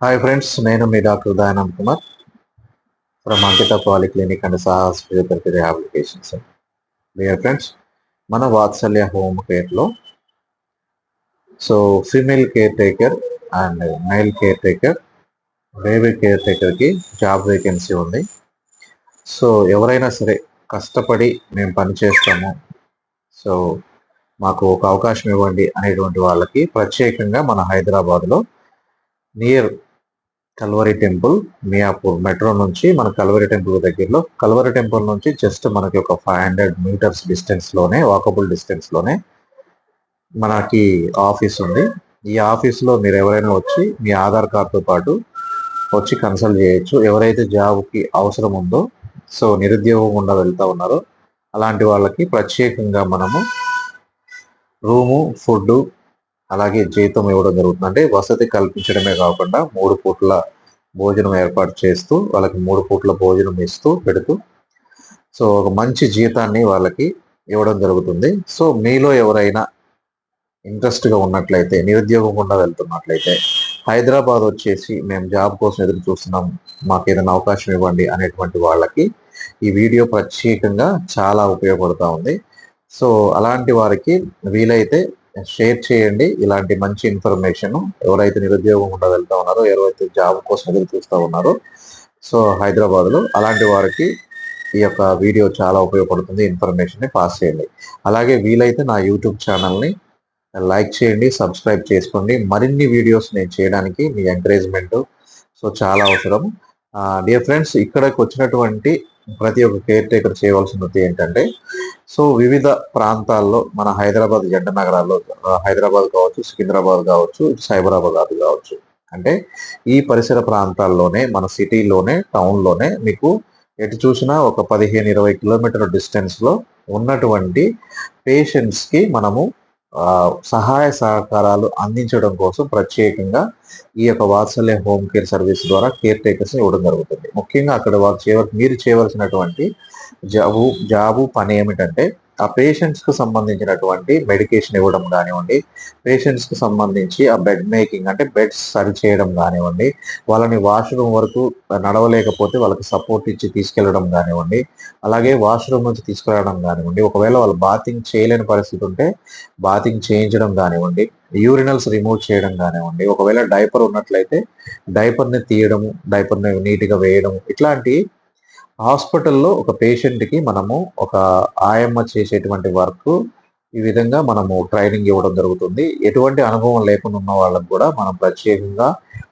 Hi friends, నేను మీ doctor Dayanand Kumar from Ankita polyclinic and Sahas physiotherapy rehabilitations. Dear friends, మన Vatsalya home కేర్లో female caretaker and male caretaker, baby care టేకర్కి job vacancy ఉంది. ఎవరైనా సరే కష్టపడి మేము పని చేస్తాము, సో మాకు ఒక అవకాశం ఇవ్వండి అనేటువంటి వాళ్ళకి ప్రత్యేకంగా మన హైదరాబాద్లో near Calvary temple, Miyapur metro నుంచి మన కల్వరి టెంపుల్ దగ్గరలో, కల్వరి టెంపుల్ నుంచి జస్ట్ మనకి ఒక 500 మీటర్స్ డిస్టెన్స్లోనే, వాకబుల్ డిస్టెన్స్లోనే మనకి ఆఫీస్ ఉంది. ఈ ఆఫీస్లో మీరు ఎవరైనా వచ్చి మీ ఆధార్ కార్డుతో పాటు వచ్చి కన్సల్ట్ చేయొచ్చు. ఎవరైతే జాబ్కి అవసరం ఉందో, నిరుద్యోగం గుండా వెళ్తూ ఉన్నారో అలాంటి వాళ్ళకి ప్రత్యేకంగా మనము రూము, ఫుడ్, అలాగే జీతం ఇవ్వడం జరుగుతుంది. అంటే వసతి కల్పించడమే కాకుండా 3 పూట్ల భోజనం ఏర్పాటు చేస్తూ, వాళ్ళకి 3 పూట్ల భోజనం ఇస్తూ పెడుతూ ఒక మంచి జీతాన్ని వాళ్ళకి ఇవ్వడం జరుగుతుంది. మీలో ఎవరైనా ఇంట్రెస్ట్గా ఉన్నట్లయితే, నిరుద్యోగం గుండా వెళ్తున్నట్లయితే, హైదరాబాద్ వచ్చేసి మేము జాబ్ కోసం ఎదురు చూస్తున్నాం, మాకు ఏదైనా అవకాశం ఇవ్వండి అనేటువంటి వాళ్ళకి ఈ వీడియో ప్రత్యేకంగా చాలా ఉపయోగపడుతూ ఉంది. అలాంటి వారికి వీలైతే షేర్ చేయండి ఇలాంటి మంచి ఇన్ఫర్మేషన్. ఎవరైతే నిరుద్యోగం గుండా వెళ్తూ ఉన్నారో, ఎవరైతే జాబ్ కోసం ఎదురు చూస్తూ ఉన్నారో హైదరాబాద్లో, అలాంటి వారికి ఈ యొక్క వీడియో చాలా ఉపయోగపడుతుంది. ఇన్ఫర్మేషన్ని పాస్ చేయండి. అలాగే వీలైతే నా యూట్యూబ్ ఛానల్ని లైక్ చేయండి, సబ్స్క్రైబ్ చేసుకోండి. మరిన్ని వీడియోస్ నేను చేయడానికి మీ ఎంకరేజ్మెంట్ చాలా అవసరం. డియర్ ఫ్రెండ్స్, ఇక్కడికి వచ్చినటువంటి ప్రతి ఒక్క కేర్ టేకర్ చేయవలసినది ఏంటంటే, వివిధ ప్రాంతాల్లో మన హైదరాబాద్ జంట నగరాల్లో, హైదరాబాద్ కావచ్చు, సికింద్రాబాద్ కావచ్చు, సైబరాబాద్ కావచ్చు, అంటే ఈ పరిసర ప్రాంతాల్లోనే, మన సిటీలోనే, టౌన్లోనే మీకు ఎటు చూసినా ఒక 15-20 కిలోమీటర్ల డిస్టెన్స్లో ఉన్నటువంటి పేషెంట్స్కి మనము సహాయ సహకారాలు అందించడం కోసం ప్రత్యేకంగా ఈ యొక్క వాత్సల్య హోమ్ కేర్ సర్వీస్ ద్వారా కేర్ టేకర్స్ ఇవ్వడం జరుగుతుంది. ముఖ్యంగా అక్కడ మీరు చేయవలసినటువంటి జాబు పని ఏమిటంటే, ఆ పేషెంట్స్కి సంబంధించినటువంటి మెడికేషన్ ఇవ్వడం కానివ్వండి, పేషెంట్స్కి సంబంధించి ఆ బెడ్ మేకింగ్ అంటే బెడ్స్ సరి చేయడం కానివ్వండి, వాళ్ళని వాష్రూమ్ వరకు నడవలేకపోతే వాళ్ళకి సపోర్ట్ ఇచ్చి తీసుకెళ్లడం కానివ్వండి, అలాగే వాష్రూమ్ నుంచి తీసుకురావడం కానివ్వండి, ఒకవేళ వాళ్ళు బాతింగ్ చేయలేని పరిస్థితి ఉంటే బాతింగ్ చేయించడం కానివ్వండి, యూరినల్స్ రిమూవ్ చేయడం కానివ్వండి, ఒకవేళ డైపర్ ఉన్నట్లయితే డైపర్ని తీయడము, డైపర్ని నీట్గా వేయడం, ఇట్లాంటి హాస్పిటల్లో ఒక పేషెంట్కి మనము ఒక ఆయమ్మ చేసేటువంటి వర్క్ ఈ విధంగా మనము ట్రైనింగ్ ఇవ్వడం జరుగుతుంది. ఎటువంటి అనుభవం లేకుండా ఉన్న వాళ్ళకు కూడా మనం ప్రత్యేకంగా